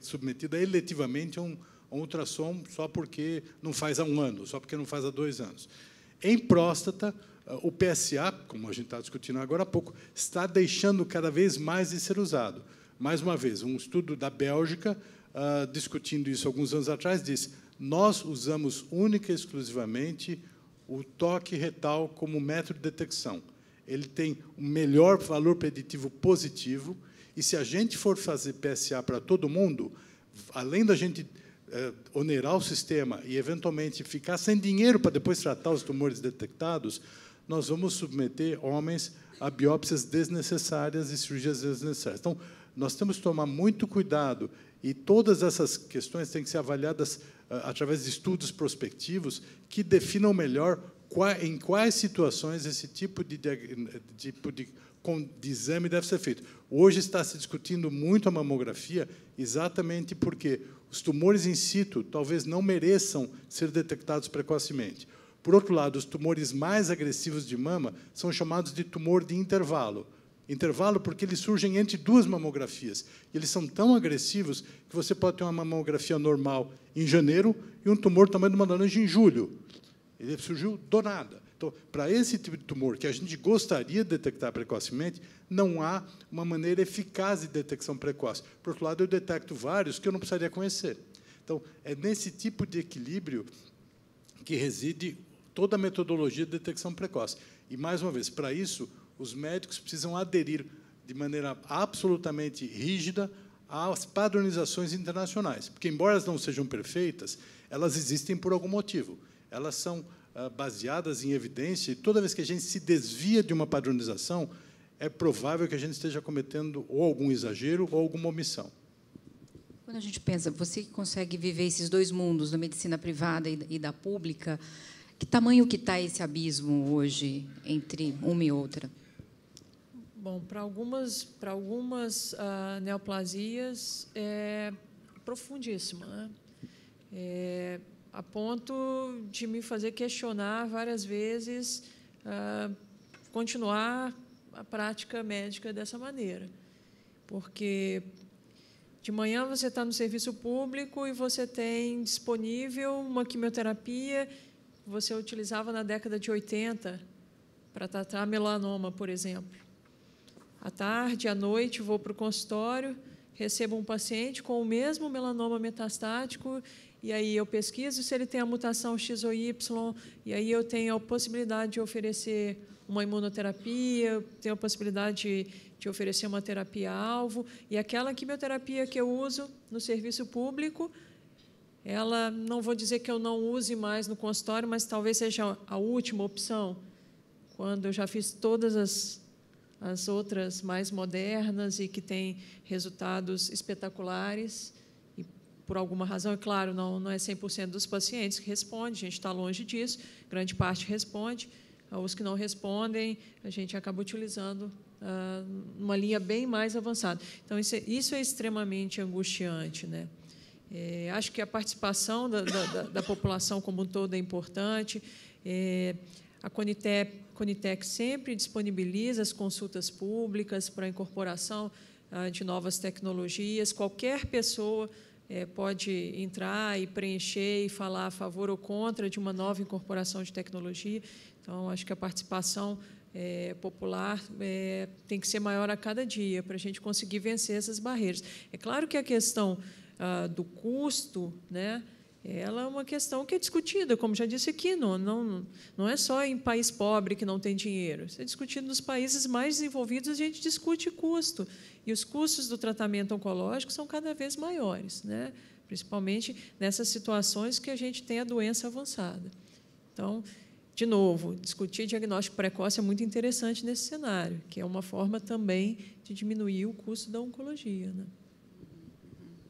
Speaker 3: submetido eletivamente a um ultrassom só porque não faz há 1 ano, só porque não faz há 2 anos. Em próstata, o PSA, como a gente está discutindo agora há pouco, está deixando cada vez mais de ser usado. Mais uma vez, um estudo da Bélgica, discutindo isso alguns anos atrás, disse: nós usamos única e exclusivamente o toque retal como método de detecção. Ele tem um melhor valor preditivo positivo, e se a gente for fazer PSA para todo mundo, além da gente onerar o sistema e, eventualmente, ficar sem dinheiro para depois tratar os tumores detectados, nós vamos submeter homens a biópsias desnecessárias e cirurgias desnecessárias. Então, nós temos que tomar muito cuidado, e todas essas questões têm que ser avaliadas através de estudos prospectivos que definam melhor em quais situações esse tipo de exame deve ser feito. Hoje está se discutindo muito a mamografia, exatamente porque os tumores in situ talvez não mereçam ser detectados precocemente, Por outro lado, os tumores mais agressivos de mama são chamados de tumor de intervalo. Intervalo porque eles surgem entre duas mamografias. Eles são tão agressivos que você pode ter uma mamografia normal em janeiro e um tumor do tamanho de uma laranja em julho. Ele surgiu do nada. Então, para esse tipo de tumor, que a gente gostaria de detectar precocemente, não há uma maneira eficaz de detecção precoce. Por outro lado, eu detecto vários que eu não precisaria conhecer. Então, é nesse tipo de equilíbrio que reside toda a metodologia de detecção precoce. E, mais uma vez, para isso, os médicos precisam aderir de maneira absolutamente rígida às padronizações internacionais, porque, embora elas não sejam perfeitas, elas existem por algum motivo. Elas são baseadas em evidência, e toda vez que a gente se desvia de uma padronização, é provável que a gente esteja cometendo ou algum exagero ou alguma omissão.
Speaker 1: Quando a gente pensa, você que consegue viver esses dois mundos, da medicina privada e da pública, que tamanho que está esse abismo hoje entre uma e outra?
Speaker 4: Bom, para algumas neoplasias é profundíssima, né? A ponto de me fazer questionar várias vezes continuar a prática médica dessa maneira. Porque de manhã você está no serviço público e você tem disponível uma quimioterapia que você utilizava na década de 80 para tratar melanoma, por exemplo. À tarde, à noite, vou para o consultório, recebo um paciente com o mesmo melanoma metastático, e aí eu pesquiso se ele tem a mutação X ou Y, e aí eu tenho a possibilidade de oferecer uma imunoterapia, tenho a possibilidade de oferecer uma terapia-alvo, e aquela quimioterapia que eu uso no serviço público, ela, não vou dizer que eu não use mais no consultório, mas talvez seja a última opção, quando eu já fiz todas as outras mais modernas e que têm resultados espetaculares. Por alguma razão, é claro, não é 100% dos pacientes que respondem, a gente está longe disso, grande parte responde. Os que não respondem, a gente acaba utilizando uma linha bem mais avançada. Então, isso é extremamente angustiante, né? Acho que a participação da população como um todo é importante. A Conitec sempre disponibiliza as consultas públicas para a incorporação de novas tecnologias. Qualquer pessoa pode entrar e preencher e falar a favor ou contra de uma nova incorporação de tecnologia. Então, acho que a participação popular tem que ser maior a cada dia para a gente conseguir vencer essas barreiras. É claro que a questão do custo, né, ela é uma questão que é discutida, como já disse aqui, não é só em país pobre que não tem dinheiro, isso é discutido nos países mais desenvolvidos, a gente discute custo, e os custos do tratamento oncológico são cada vez maiores, né? Principalmente nessas situações que a gente tem a doença avançada. Então, de novo, discutir diagnóstico precoce é muito interessante nesse cenário, que é uma forma também de diminuir o custo da oncologia, né?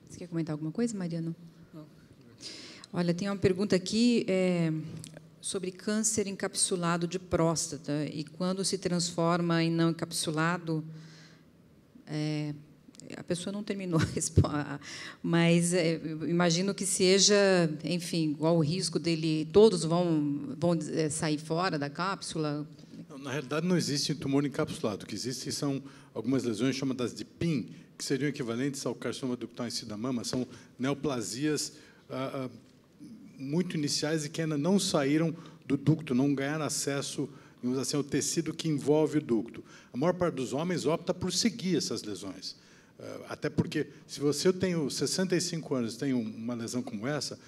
Speaker 1: Você quer comentar alguma coisa, Mariano? Olha, tem uma pergunta aqui sobre câncer encapsulado de próstata e quando se transforma em não encapsulado, a pessoa não terminou, mas eu imagino que seja, enfim, igual o risco dele, todos vão sair fora da cápsula?
Speaker 3: Na realidade, não existe tumor encapsulado. O que existe são algumas lesões chamadas de PIN, que seriam equivalentes ao carcinoma ductal em si da mama, são neoplasias muito iniciais e que ainda não saíram do ducto, não ganharam acesso, digamos assim, ao tecido que envolve o ducto. A maior parte dos homens opta por seguir essas lesões. Até porque, se eu tenho 65 anos e tenho uma lesão como essa,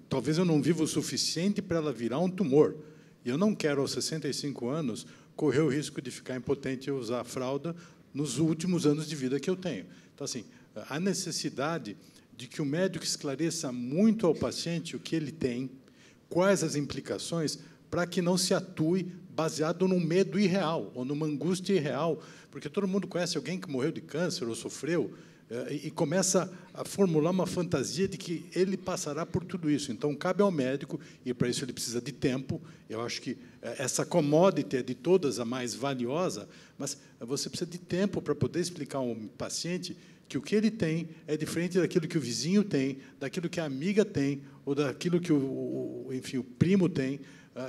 Speaker 3: talvez eu não viva o suficiente para ela virar um tumor. E eu não quero, aos 65 anos, correr o risco de ficar impotente e usar fralda nos últimos anos de vida que eu tenho. Então, assim, a necessidade de que o médico esclareça muito ao paciente o que ele tem, quais as implicações, para que não se atue baseado num medo irreal ou numa angústia irreal, porque todo mundo conhece alguém que morreu de câncer ou sofreu e começa a formular uma fantasia de que ele passará por tudo isso. Então, cabe ao médico, e para isso ele precisa de tempo. Eu acho que essa commodity é de todas a mais valiosa, mas você precisa de tempo para poder explicar ao paciente que o que ele tem é diferente daquilo que o vizinho tem, daquilo que a amiga tem, ou daquilo que enfim, o primo tem,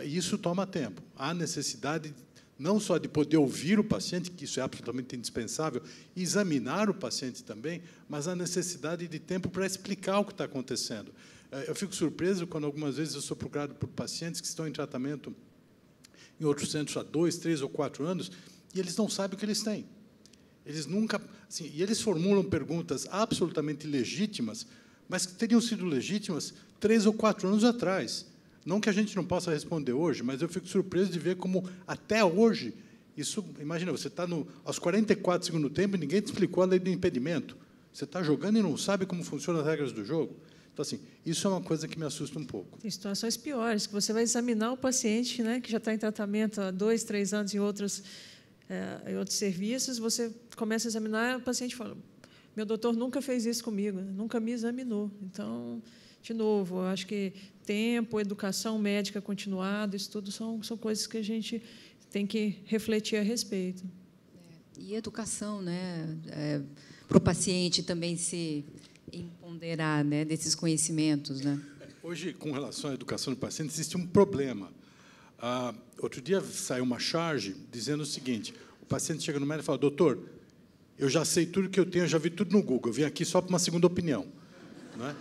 Speaker 3: e isso toma tempo. Há necessidade não só de poder ouvir o paciente, que isso é absolutamente indispensável, e examinar o paciente também, mas a necessidade de tempo para explicar o que está acontecendo. Eu fico surpreso quando, algumas vezes, eu sou procurado por pacientes que estão em tratamento em outros centros há 2, 3 ou 4 anos, e eles não sabem o que eles têm. Eles nunca... Assim, e eles formulam perguntas absolutamente legítimas, mas que teriam sido legítimas 3 ou 4 anos atrás. Não que a gente não possa responder hoje, mas eu fico surpreso de ver como, até hoje, isso... Imagina, você está aos 44 do segundo tempo e ninguém te explicou a lei do impedimento. Você está jogando e não sabe como funcionam as regras do jogo. Então, assim, isso é uma coisa que me assusta um pouco.
Speaker 4: Tem situações piores, que você vai examinar o paciente, né, que já está em tratamento há 2, 3 anos em outros serviços, você começa a examinar, o paciente fala, meu doutor nunca fez isso comigo, nunca me examinou. Então, de novo, eu acho que tempo, educação médica continuada, isso tudo são coisas que a gente tem que refletir a respeito.
Speaker 1: E educação, né, para o paciente também se empoderar, né, desses conhecimentos, né?
Speaker 3: Hoje, com relação à educação do paciente, existe um problema. Outro dia saiu uma charge dizendo o seguinte: o paciente chega no médico e fala, doutor, eu já sei tudo que eu tenho, eu já vi tudo no Google, eu vim aqui só para uma segunda opinião. Não é?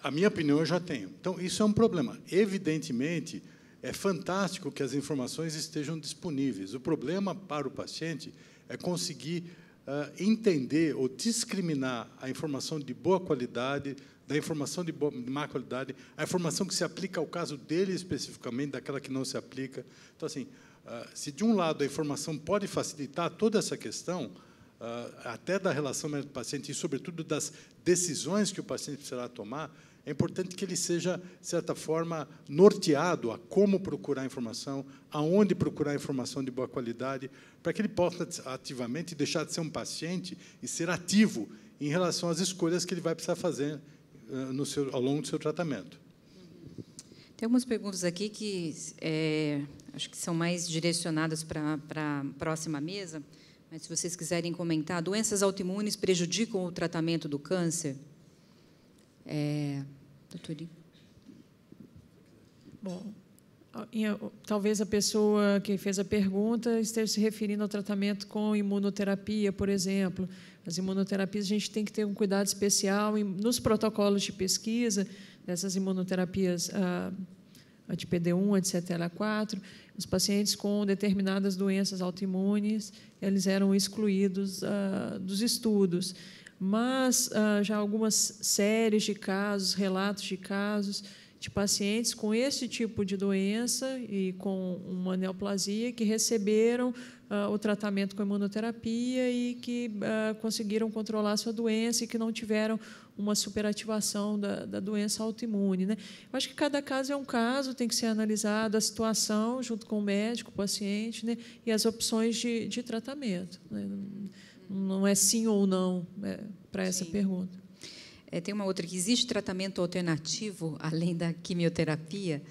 Speaker 3: A minha opinião eu já tenho. Então, isso é um problema. Evidentemente, é fantástico que as informações estejam disponíveis. O problema para o paciente é conseguir entender ou discriminar a informação de boa qualidade da informação de má qualidade, a informação que se aplica ao caso dele especificamente, daquela que não se aplica. Então, assim, se de um lado a informação pode facilitar toda essa questão, até da relação médico-paciente e, sobretudo, das decisões que o paciente precisará tomar, é importante que ele seja, de certa forma, norteado a como procurar informação, aonde procurar informação de boa qualidade, para que ele possa ativamente deixar de ser um paciente e ser ativo em relação às escolhas que ele vai precisar fazer ao longo do seu tratamento.
Speaker 1: Tem algumas perguntas aqui que acho que são mais direcionadas para a próxima mesa, mas, se vocês quiserem comentar, doenças autoimunes prejudicam o tratamento do câncer? Doutor Lee?
Speaker 4: Bom, talvez a pessoa que fez a pergunta esteja se referindo ao tratamento com imunoterapia, por exemplo. As imunoterapias, a gente tem que ter um cuidado especial nos protocolos de pesquisa dessas imunoterapias anti-PD1, anti-CTLA4. Os pacientes com determinadas doenças autoimunes, eles eram excluídos dos estudos. Mas já algumas séries de casos, relatos de casos de pacientes com esse tipo de doença e com uma neoplasia que receberam o tratamento com imunoterapia e que conseguiram controlar a sua doença e que não tiveram uma superativação da doença autoimune, né? Eu acho que cada caso é um caso, tem que ser analisada a situação junto com o médico, o paciente, né? E as opções de tratamento, né? Não é sim ou não para essa pergunta.
Speaker 1: Tem uma outra que existe tratamento alternativo além da quimioterapia.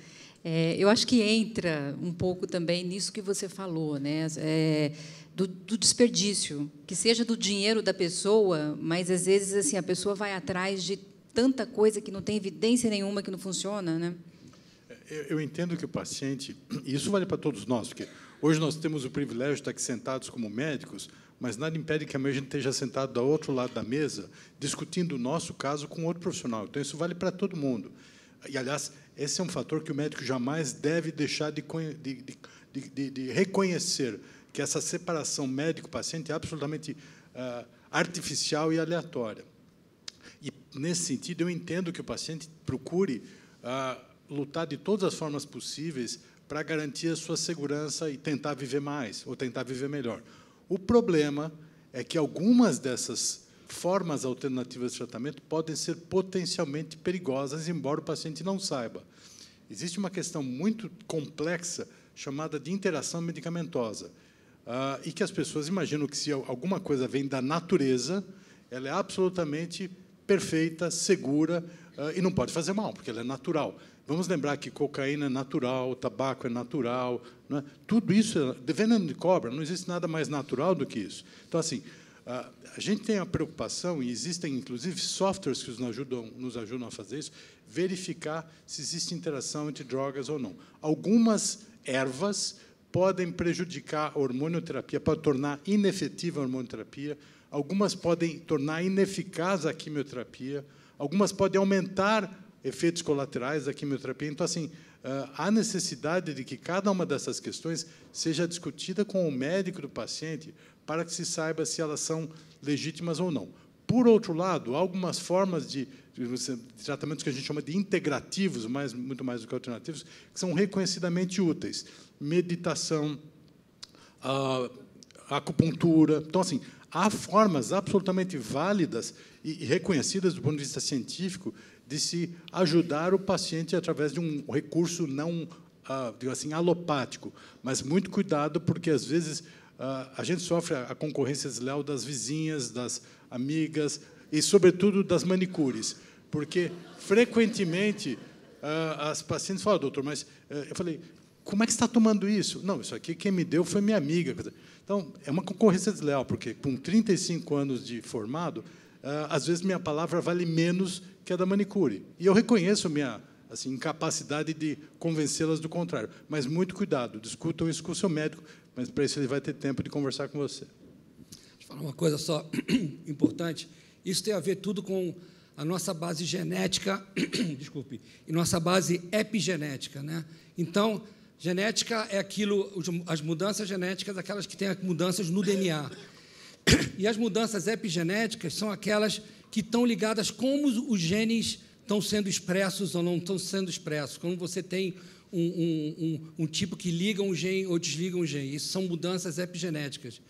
Speaker 1: Eu acho que entra um pouco também nisso que você falou, né? Do desperdício, que seja do dinheiro da pessoa, mas às vezes assim a pessoa vai atrás de tanta coisa que não tem evidência nenhuma que não funciona, né?
Speaker 3: Eu entendo que o paciente, e isso vale para todos nós, porque hoje nós temos o privilégio de estar aqui sentados como médicos, mas nada impede que amanhã a gente esteja sentado do outro lado da mesa, discutindo o nosso caso com outro profissional. Então, isso vale para todo mundo. E, aliás, esse é um fator que o médico jamais deve deixar de reconhecer, que essa separação médico-paciente é absolutamente artificial e aleatória. E, nesse sentido, eu entendo que o paciente procure lutar de todas as formas possíveis para garantir a sua segurança e tentar viver mais, ou tentar viver melhor. O problema é que algumas dessas formas alternativas de tratamento podem ser potencialmente perigosas, embora o paciente não saiba. Existe uma questão muito complexa chamada de interação medicamentosa, e que as pessoas imaginam que, se alguma coisa vem da natureza, ela é absolutamente perfeita, segura, e não pode fazer mal, porque ela é natural. Vamos lembrar que cocaína é natural, tabaco é natural, não é? Tudo isso, veneno de cobra, não existe nada mais natural do que isso. Então, assim, A gente tem a preocupação, e existem, inclusive, softwares que nos ajudam a fazer isso, verificar se existe interação entre drogas ou não. Algumas ervas podem prejudicar a hormonioterapia, podem tornar inefetiva a hormonioterapia, algumas podem tornar ineficaz a quimioterapia, algumas podem aumentar efeitos colaterais da quimioterapia. Então, assim, há necessidade de que cada uma dessas questões seja discutida com o médico do paciente para que se saiba se elas são legítimas ou não. Por outro lado, há algumas formas de tratamentos que a gente chama de integrativos, muito mais do que alternativos, que são reconhecidamente úteis. Meditação, acupuntura. Então, assim, há formas absolutamente válidas e reconhecidas do ponto de vista científico de se ajudar o paciente através de um recurso não, digo assim, alopático, mas muito cuidado, porque, às vezes, a gente sofre a concorrência desleal das vizinhas, das amigas e, sobretudo, das manicures, porque, frequentemente, as pacientes falam, doutor, mas... Eu falei, como é que você está tomando isso? Não, isso aqui quem me deu foi minha amiga. Então, é uma concorrência desleal, porque, com 35 anos de formado, às vezes, minha palavra vale menos que a da manicure. E eu reconheço minha assim, incapacidade de convencê-las do contrário. Mas muito cuidado, discutam isso com o seu médico, mas para isso ele vai ter tempo de conversar com você.
Speaker 2: Deixa eu falar uma coisa só importante. Isso tem a ver tudo com a nossa base genética, desculpe, e nossa base epigenética, né? Então, genética é aquilo, as mudanças genéticas, aquelas que têm mudanças no DNA. E as mudanças epigenéticas são aquelas que estão ligadas como os genes estão sendo expressos ou não estão sendo expressos, como você tem um tipo que liga um gene ou desliga um gene. Isso são mudanças epigenéticas.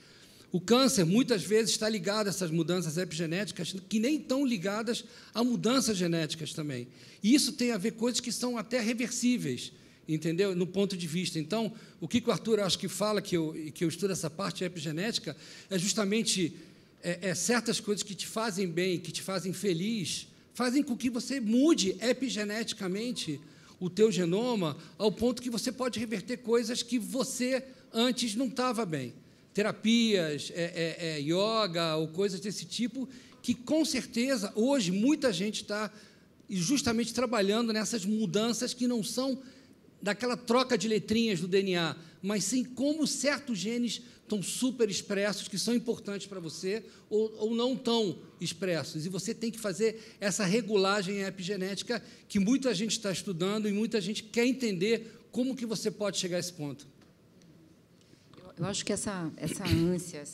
Speaker 2: O câncer, muitas vezes, está ligado a essas mudanças epigenéticas que nem estão ligadas a mudanças genéticas também. E isso tem a ver com coisas que são até reversíveis, entendeu? No ponto de vista. Então, o que o Arthur, acho que fala, que eu estudo essa parte epigenética, é justamente certas coisas que te fazem bem, que te fazem feliz, fazem com que você mude epigeneticamente o teu genoma ao ponto que você pode reverter coisas que você antes não estava bem. Terapias, yoga ou coisas desse tipo, que, com certeza, hoje, muita gente está justamente trabalhando nessas mudanças que não são daquela troca de letrinhas do DNA, mas sim como certos genes estão super expressos, que são importantes para você, ou não tão expressos. E você tem que fazer essa regulagem epigenética que muita gente está estudando e muita gente quer entender como que você pode chegar a esse ponto.
Speaker 1: Eu acho que essa ânsia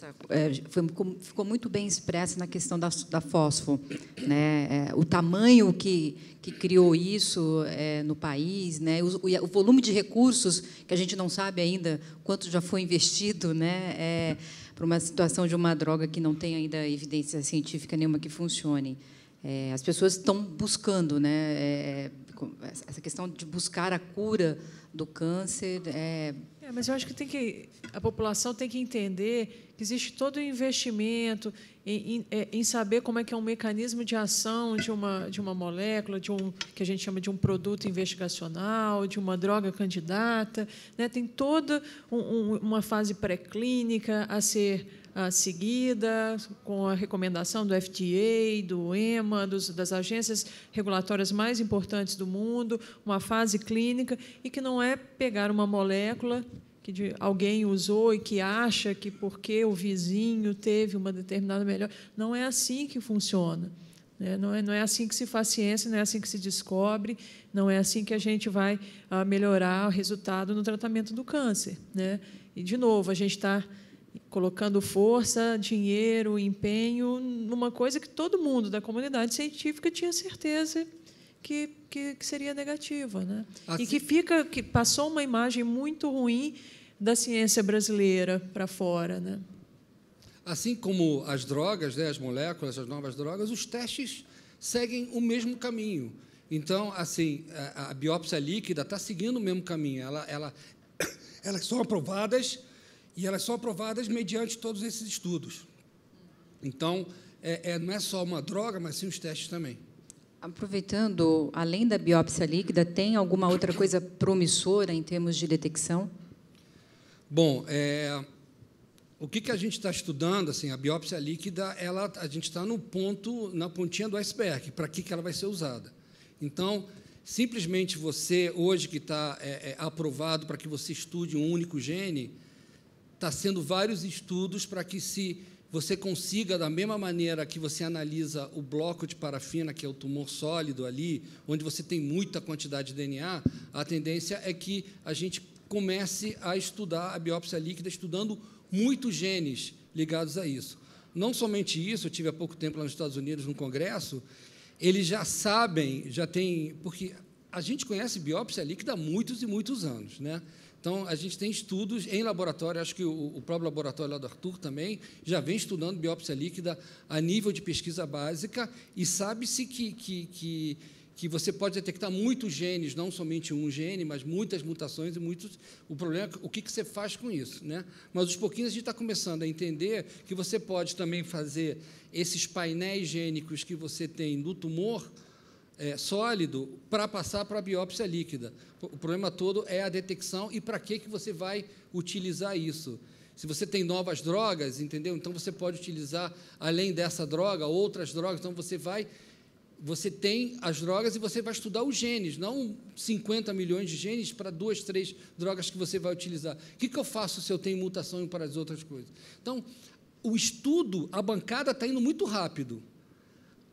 Speaker 1: ficou muito bem expressa na questão da fósforo, né? O tamanho que criou isso no país, né? O volume de recursos, que a gente não sabe ainda quanto já foi investido, né? Para uma situação de uma droga que não tem ainda evidência científica nenhuma que funcione. As pessoas estão buscando, né? Essa questão de buscar a cura do câncer.
Speaker 4: Mas eu acho que a população tem que entender que existe todo o investimento em saber como é que é um mecanismo de ação de uma molécula, que a gente chama de um produto investigacional, de uma droga candidata, né? Tem toda uma fase pré-clínica a ser seguida, com a recomendação do FDA, do EMA, das agências regulatórias mais importantes do mundo, uma fase clínica, e que não é pegar uma molécula que alguém usou e que acha que porque o vizinho teve uma determinada melhora. Não é assim que funciona. Né? Não é assim que se faz ciência, não é assim que se descobre, não é assim que a gente vai melhorar o resultado no tratamento do câncer. Né? E, de novo, a gente está colocando força, dinheiro, empenho numa coisa que todo mundo da comunidade científica tinha certeza que seria negativa, né? Assim, e que passou uma imagem muito ruim da ciência brasileira para fora, né?
Speaker 2: Assim como as drogas, né, as moléculas, as novas drogas, os testes seguem o mesmo caminho. Então, assim, a biópsia líquida está seguindo o mesmo caminho. Elas são aprovadas. E elas são aprovadas mediante todos esses estudos. Então, não é só uma droga, mas sim os testes também.
Speaker 1: Aproveitando, além da biópsia líquida, tem alguma outra coisa promissora em termos de detecção?
Speaker 2: Bom, O que a gente está estudando, assim, a biópsia líquida, a gente está na pontinha do iceberg, para que ela vai ser usada. Então, simplesmente você, hoje, que está aprovado para que você estude um único gene, está sendo vários estudos para que você consiga, da mesma maneira que você analisa o bloco de parafina, que é o tumor sólido ali, onde você tem muita quantidade de DNA, a tendência é que a gente comece a estudar a biópsia líquida, estudando muitos genes ligados a isso. Não somente isso, eu tive há pouco tempo lá nos Estados Unidos, num congresso, eles já sabem, porque a gente conhece biópsia líquida há muitos e muitos anos, né? Então, a gente tem estudos em laboratório, acho que o próprio laboratório lá do Arthur também já vem estudando biópsia líquida a nível de pesquisa básica, e sabe-se que você pode detectar muitos genes, não somente um gene, mas muitas mutações e muitos. O problema é o que você faz com isso, né? Mas aos pouquinhos a gente está começando a entender que você pode também fazer esses painéis gênicos que você tem no tumor sólido para passar para a biópsia líquida. O problema todo é a detecção e para que você vai utilizar isso. Se você tem novas drogas, entendeu? Então você pode utilizar, além dessa droga, outras drogas. Então você tem as drogas e você vai estudar os genes, não 50 milhões de genes para 2, 3 drogas que você vai utilizar. O que eu faço se eu tenho mutação para as outras coisas? Então, o estudo, a bancada está indo muito rápido.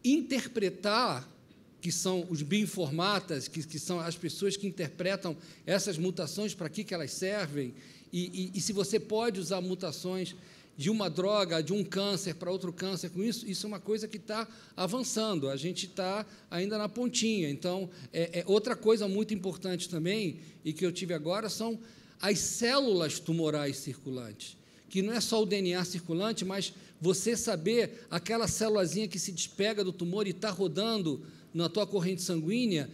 Speaker 2: Interpretar, que são os bioinformatas, que são as pessoas que interpretam essas mutações, para que elas servem, e se você pode usar mutações de uma droga, de um câncer para outro câncer, com isso é uma coisa que está avançando, a gente está ainda na pontinha. Então, outra coisa muito importante também, e que eu tive agora, são as células tumorais circulantes, que não é só o DNA circulante, mas você saber aquela célulazinha que se despega do tumor e está rodando na tua corrente sanguínea.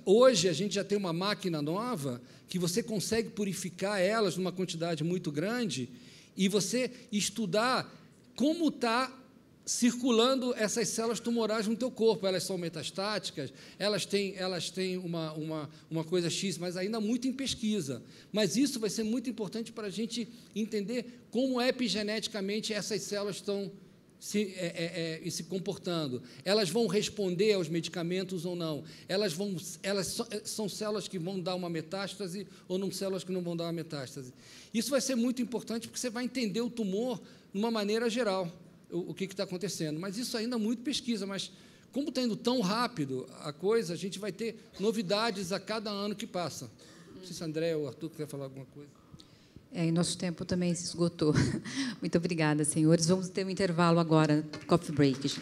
Speaker 2: Hoje a gente já tem uma máquina nova que você consegue purificar elas numa quantidade muito grande e você estudar como está circulando essas células tumorais no teu corpo. Elas são metastáticas, elas têm uma coisa X, mas ainda muito em pesquisa. Mas isso vai ser muito importante para a gente entender como epigeneticamente essas células estão se comportando. Elas vão responder aos medicamentos ou não? Elas são células que vão dar uma metástase ou não células que não vão dar uma metástase? Isso vai ser muito importante porque você vai entender o tumor de uma maneira geral, o que está acontecendo. Mas isso ainda é muito pesquisa, mas como está indo tão rápido a coisa, a gente vai ter novidades a cada ano que passa. Não sei se André ou Arthur quer falar alguma coisa.
Speaker 1: E nosso tempo também se esgotou. Muito obrigada, senhores. Vamos ter um intervalo agora, coffee break.